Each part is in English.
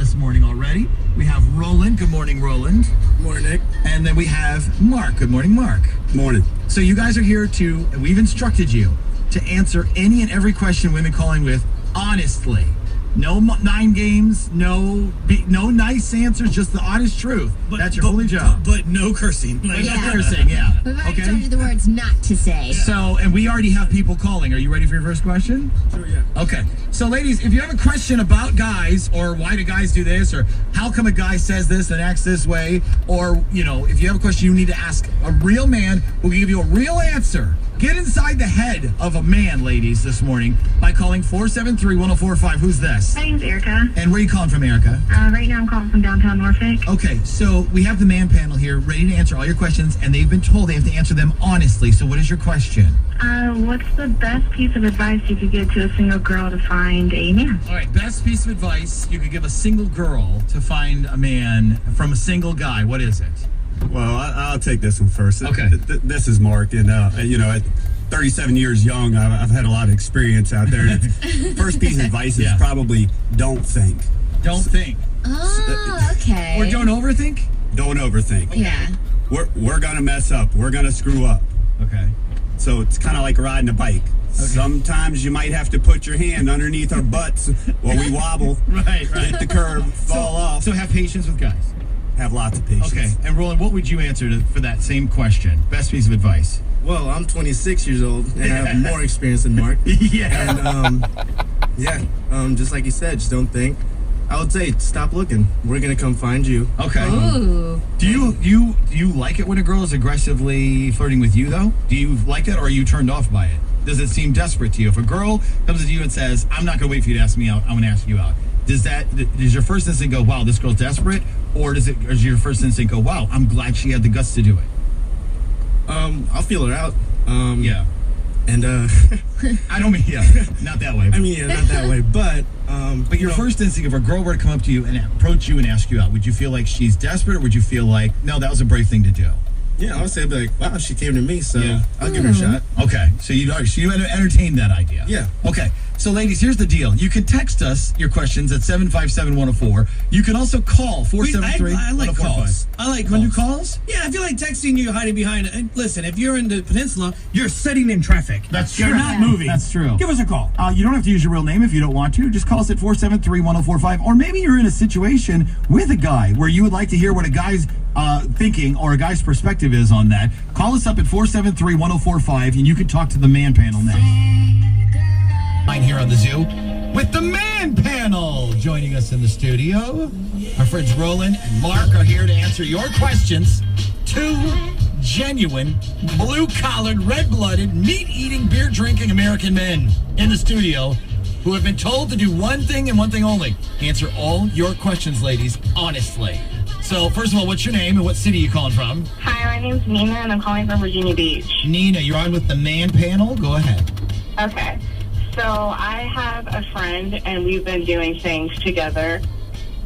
this morning already. We have Roland. Good morning, Roland. Good morning, Nick. And then we have Mark. Good morning, Mark. Good morning. So you guys are here we've instructed you to answer any and every question women call in with honestly. No 9 games, no nice answers, just the honest truth. That's your only job. But no cursing. No cursing, yeah. We've already told you the words not to say. So, and we already have people calling. Are you ready for your first question? Sure, yeah. Okay. So, ladies, if you have a question about guys, or why do guys do this, or how come a guy says this and acts this way, or, if you have a question you need to ask a real man who can give you a real answer, get inside the head of a man, ladies, this morning by calling 473-1045. Who's this? My name's Erica. And where are you calling from, Erica? Right now I'm calling from downtown Norfolk. Okay, so we have the man panel here ready to answer all your questions, and they've been told they have to answer them honestly. So what is your question? What's the best piece of advice you could give to a single girl to find a man? All right, best piece of advice you could give a single girl to find a man from a single guy. What is it? Well, I'll take this one first. Okay. This is Mark, and, at 37 years young, I've had a lot of experience out there. First piece of advice is probably don't think. Don't think. Oh, okay. Or don't overthink? Don't overthink. Yeah. We're going to mess up. We're going to screw up. Okay. So it's kind of like riding a bike. Okay. Sometimes you might have to put your hand underneath our butts while we wobble. Right. Hit the curb, fall off. So have patience with guys. Have lots of patience. Okay. And Roland, what would you answer for that same question? Best piece of advice? Well, I'm 26 years old and I have more experience than Mark. Yeah. And just like you said, just don't think. I would say stop looking. We're gonna come find you. Okay. Ooh. Do you like it when a girl is aggressively flirting with you though? Do you like it, or are you turned off by it? Does it seem desperate to you? If a girl comes to you and says, "I'm not gonna wait for you to ask me out. I'm gonna ask you out," does your first instinct go, "Wow, this girl's desperate," or does your first instinct go, "Wow, I'm glad she had the guts to do it"? I'll feel her out. Yeah. And I don't mean not that way. I mean, yeah, not that way, but your first instinct, if a girl were to come up to you and approach you and ask you out, would you feel like she's desperate, or would you feel like, no, that was a brave thing to do? Yeah, I would say, I'd be like, wow, she came to me, so Yeah. I'll give her a shot. Okay, so you entertained that idea. Yeah. Okay, so ladies, here's the deal. You can text us your questions at 757-104. You can also call 473. I like calls. I like You calls. want to do calls? Yeah, I feel like texting you hiding behind. And listen, if you're in the peninsula, you're sitting in traffic. You're not moving. That's true. Give us a call. You don't have to use your real name if you don't want to. Just call us at 473-1045. Or maybe you're in a situation with a guy where you would like to hear what a guy's thinking or a guy's perspective is on that. Call us up at 473-1045 and you can talk to the man panel now. Here on the Zoo with the man panel joining us in the studio. Our friends Roland and Mark are here to answer your questions. 2 genuine, blue-collared, red-blooded, meat-eating, beer-drinking American men in the studio who have been told to do one thing and one thing only. Answer all your questions, ladies, honestly. So, first of all, what's your name and what city are you calling from? Hi, my name's Nina and I'm calling from Virginia Beach. Nina, you're on with the man panel. Go ahead. Okay. So I have a friend and we've been doing things together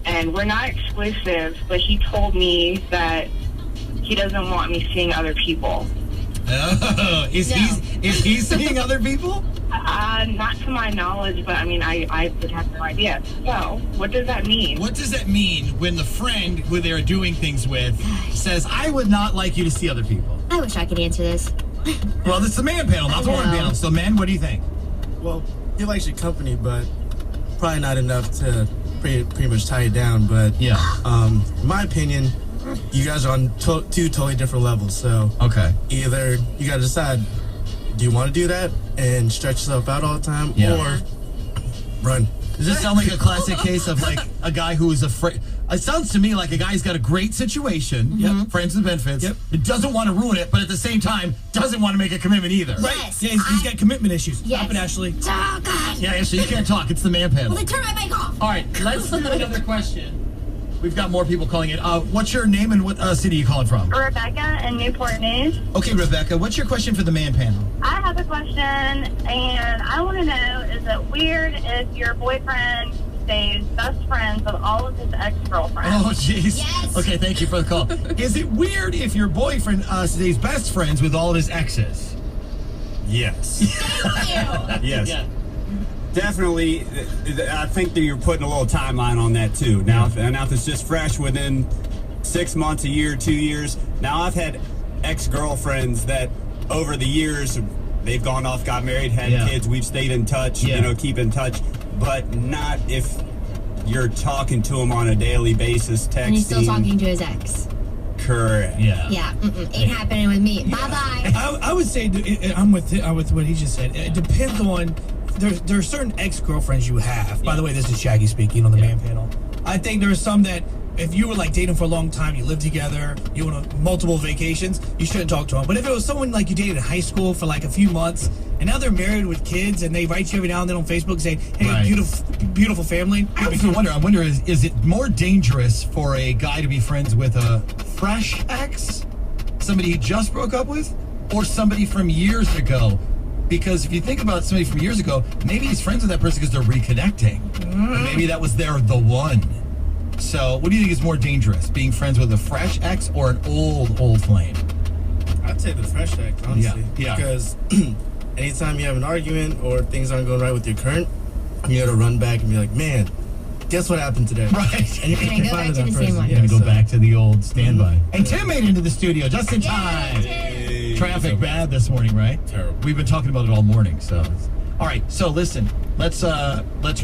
and we're not exclusive, but he told me that he doesn't want me seeing other people. Oh, is he seeing other people? Not to my knowledge, but I mean, I would have no idea. So, what does that mean? What does that mean when the friend who they're doing things with says, I would not like you to see other people? I wish I could answer this. Well, this is the man panel, not the woman panel. So, men, what do you think? Well, he likes your company, but probably not enough to pretty much tie it down. But Yeah. In my opinion, you guys are on 2 totally different levels. So Okay. either you got to decide, do you want to do that and stretch yourself out all the time, or run? Does this sound like a classic case of like a guy who is afraid? It sounds to me like a guy's got a great situation, friends with benefits, it doesn't want to ruin it, but at the same time, doesn't want to make a commitment either. Right. Yeah, he's got commitment issues. Yes. Stop it, Ashley. Oh, God. Yeah, Ashley, you can't talk. It's the man panel. Well, then turn my mic off. All right, let's do another question. We've got more people calling in. What's your name and what city are you calling from? Rebecca in Newport News. Okay, Rebecca, what's your question for the man panel? I have a question, and I want to know, is it weird if your boyfriend stays best friends with all of his ex-girlfriends? Oh, jeez. Yes. Okay, thank you for the call. Is it weird if your boyfriend stays best friends with all of his exes? Yes. Thank you. Yes. Yeah. Definitely, I think that you're putting a little timeline on that too. Now, if it's just fresh within 6 months, a year, 2 years. Now, I've had ex-girlfriends that over the years, they've gone off, got married, had kids. We've stayed in touch, keep in touch, but not if you're talking to them on a daily basis, texting. And he's still talking to his ex. Correct. Yeah. Ain't happening with me. Bye-bye. I would say I'm with what he just said. It depends on there are certain ex-girlfriends you have. By the way, this is Shaggy speaking on the man panel. I think there are some that if you were like dating for a long time, you lived together, you went on multiple vacations, you shouldn't talk to them. But if it was someone like you dated in high school for like a few months, and now they're married with kids, and they write you every now and then on Facebook saying, "Hey, beautiful family." I wonder, is it more dangerous for a guy to be friends with a fresh ex, somebody he just broke up with, or somebody from years ago? Because if you think about somebody from years ago, maybe he's friends with that person because they're reconnecting. And maybe that was the one. So, what do you think is more dangerous, being friends with a fresh ex or an old flame? I'd say the fresh ex, honestly. Yeah. Because anytime you have an argument or things aren't going right with your current, you gotta run back and be like, man, guess what happened today? Right. And you can go back to the same one. You're going to go back to the old standby. And Tim made it into the studio just in time. Yay, Traffic bad this morning, right? Terrible. We've been talking about it all morning, so. All right, so listen, let's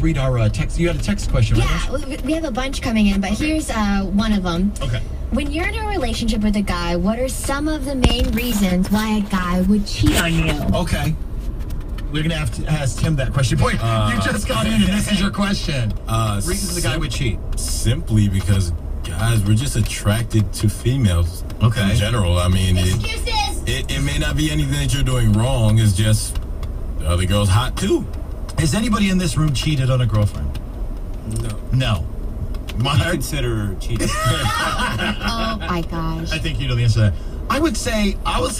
read our text. You had a text question, right? Yeah, we have a bunch coming in, but here's one of them. Okay. When you're in a relationship with a guy, what are some of the main reasons why a guy would cheat on you? Okay. We're going to have to ask Tim that question. Boy, you just got in and this is your question. Reasons the guy would cheat. Simply because, guys, we're just attracted to females. Okay. In general. I mean, Excuses! it may not be anything that you're doing wrong. It's just the other girl's hot, too. Has anybody in this room cheated on a girlfriend? No. What do you consider cheating? Oh my gosh. I think you know the answer to that. I would say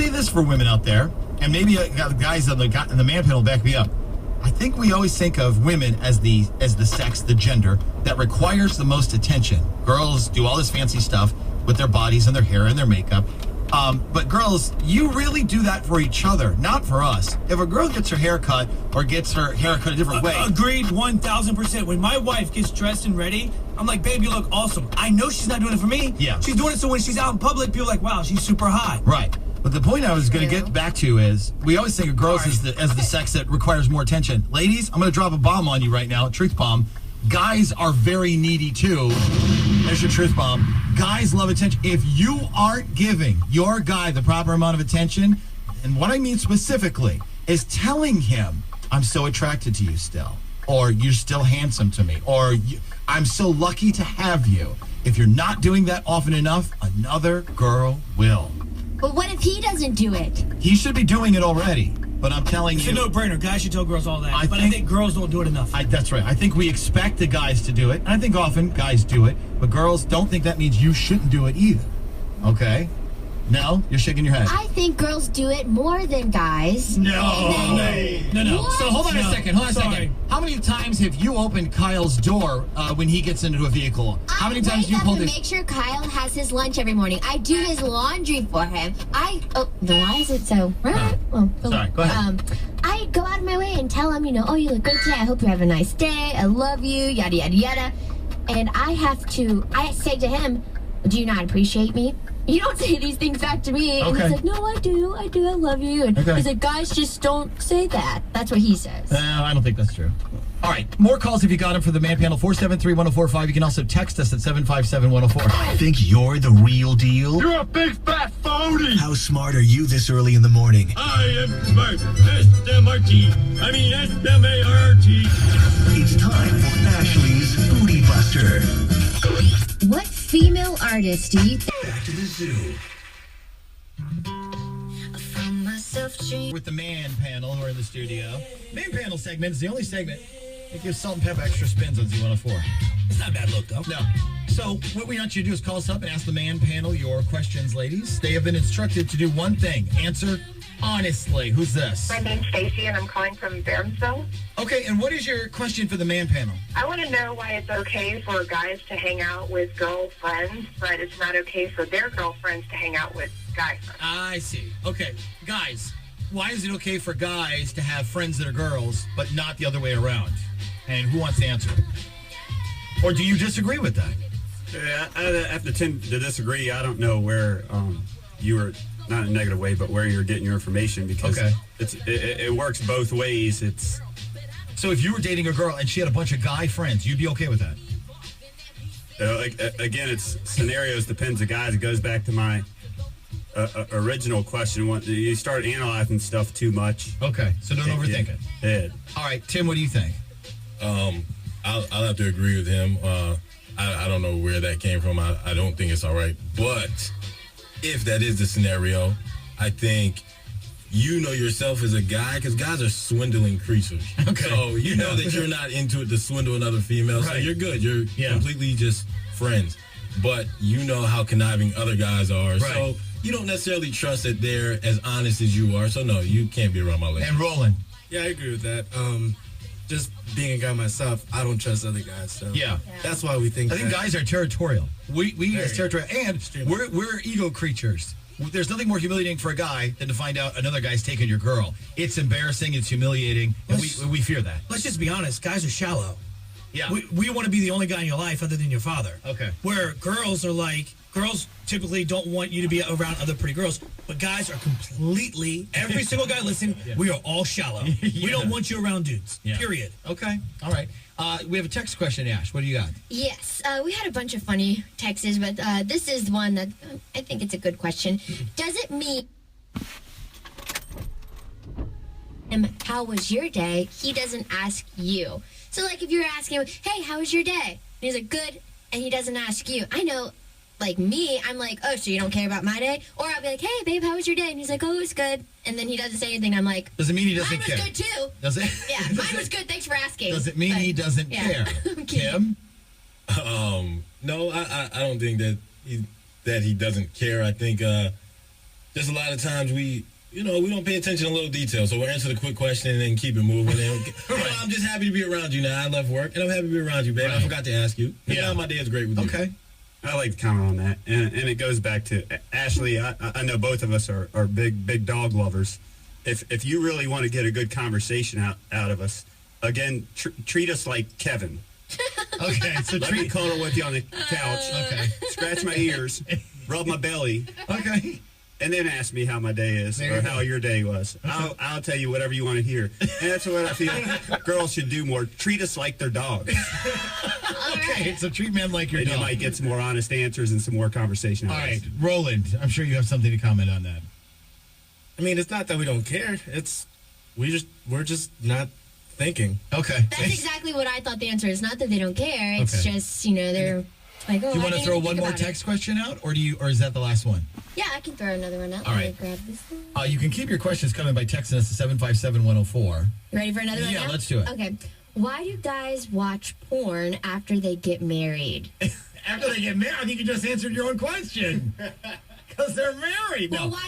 this for women out there, and maybe guys on the man panel back me up. I think we always think of women as the sex, the gender that requires the most attention. Girls do all this fancy stuff with their bodies and their hair and their makeup. But girls, you really do that for each other, not for us. If a girl gets her hair cut or gets her hair cut a different way. Agreed 1,000%. When my wife gets dressed and ready, I'm like, babe, you look awesome. I know she's not doing it for me. Yeah. She's doing it so when she's out in public, people are like, wow, she's super hot. Right. But the point I was going to get back to is we always think of girls as the sex that requires more attention. Ladies, I'm going to drop a bomb on you right now, a truth bomb. Guys are very needy too. There's your truth bomb. Guys love attention. If you aren't giving your guy the proper amount of attention, and what I mean specifically is telling him, I'm so attracted to you still, or you're still handsome to me, or I'm so lucky to have you. If you're not doing that often enough, another girl will. But what if he doesn't do it? He should be doing it already. But I'm telling you, It's a no-brainer. Guys should tell girls all that. I think girls don't do it enough. That's right. I think we expect the guys to do it. And I think often guys do it. But girls don't think that means you shouldn't do it either. Okay? No? You're shaking your head. I think girls do it more than guys. No. What? So hold on a second. How many times have you opened Kyle's door when he gets into a vehicle? How many times you pulled to make sure Kyle has his lunch every morning. I do his laundry for him. Why is it so? Sorry, go ahead. I go out of my way and tell him, oh, you look good today. I hope you have a nice day. I love you. Yada yada yada. And I say to him, do you not appreciate me? You don't say these things back to me. Okay. And he's like, no, I do, I love you. And he's like, guys just don't say that. That's what he says. I don't think that's true. All right, more calls if you got them for the man panel, 473-1045. You can also text us at 757-104. Think you're the real deal? You're a big fat phony! How smart are you this early in the morning? I am smart. S-M-R-T. I mean S-M-A-R-T. It's time for Ashley's Booty Buster. What female artist do you think? Back to the zoo. With the man panel who are in the studio. Man panel segment is the only segment that gives Salt and Pepper extra spins on Z104. It's not a bad look, though. No. So what we want you to do is call us up and ask the man panel your questions, ladies. They have been instructed to do one thing. Answer honestly. Who's this? My name's Stacy, and I'm calling from Barhamsville. Okay, and what is your question for the man panel? I want to know why it's okay for guys to hang out with girlfriends, but it's not okay for their girlfriends to hang out with guy friends. I see. Okay, guys, why is it okay for guys to have friends that are girls, but not the other way around? And who wants to answer? Or do you disagree with that? Yeah, I have to tend to disagree. I don't know where you were, not in a negative way, but where you're getting your information, because it works both ways. So if you were dating a girl and she had a bunch of guy friends, you'd be okay with that? Again, it's scenarios, depends the guys. It goes back to my original question. You start analyzing stuff too much. Okay, so don't overthink it. Yeah. All right, Tim, what do you think? I'll have to agree with him. I don't know where that came from. I don't think it's all right. But if that is the scenario, I think you know yourself as a guy, because guys are swindling creatures. Okay. So you know that you're not into it to swindle another female. So Right. you're good. You're completely just friends. But you know how conniving other guys are. Right. So you don't necessarily trust that they're as honest as you are. So no, you can't be around my lady. And Roland. Yeah, I agree with that. Just being a guy myself, I don't trust other guys. So Yeah. that's why we think. I think guys are territorial. We as territorial, and Extremely. we're ego creatures. There's nothing more humiliating for a guy than to find out another guy's taking your girl. It's embarrassing. It's humiliating, and we fear that. Let's just be honest. Guys are shallow. Yeah. We want to be the only guy in your life other than your father. Okay. Where girls are like, girls typically don't want you to be around other pretty girls, but guys are completely, every single guy listening, we are all shallow. We don't want you around dudes. Yeah. Period. Okay. All right. We have a text question, Ash. What do you got? Yes, we had a bunch of funny texts, but this is one that I think it's a good question. Does it mean how was your day? He doesn't ask you. So, like, if you're asking him, hey, how was your day? And he's like, good, and he doesn't ask you. I know, like me, I'm like, oh, so you don't care about my day? Or I'll be like, hey, babe, how was your day? And he's like, oh, it was good. And then he doesn't say anything. I'm like, Does it mean he doesn't mine care? was good, too. Does it? Yeah, mine was good. Thanks for asking. Does it mean But, he doesn't yeah. care? I'm kidding. Kim? No, I don't think that he doesn't care. I think just a lot of times we don't pay attention to little details. So we'll answer the quick question and then keep it moving. And, I'm just happy to be around you now. I left work and I'm happy to be around you, babe. I forgot to ask you. Yeah, my day is great with you. Okay. I like to comment on that, and it goes back to Ashley. I know both of us are big dog lovers. If you really want to get a good conversation out of us, again, treat us like Kevin. Okay, so Let me cuddle with you on the couch. Okay. Scratch my ears, rub my belly, Okay. and then ask me how my day is or how your day was. I'll tell you whatever you want to hear. And that's what I feel girls should do more. Treat us like their dogs. Okay, so treat men like your And you dog. might get some more honest answers and some more conversation. All right, Roland, I'm sure you have something to comment on that. I mean, it's not that we don't care. We're just not thinking. Okay. That's exactly what I thought the answer is. Not that they don't care. It's Okay. just, they're like, oh, Do you I want to didn't throw even one think more about it. text question out, or is that the last one? Yeah, I can throw another one out. All Let right. me grab this one. You can keep your questions coming by texting us to 757-104. You ready for another one? Yeah, now? let's do it. Okay. Why do guys watch porn after they get married? After they get married, I think you just answered your own question. Because they're married. Well, No. why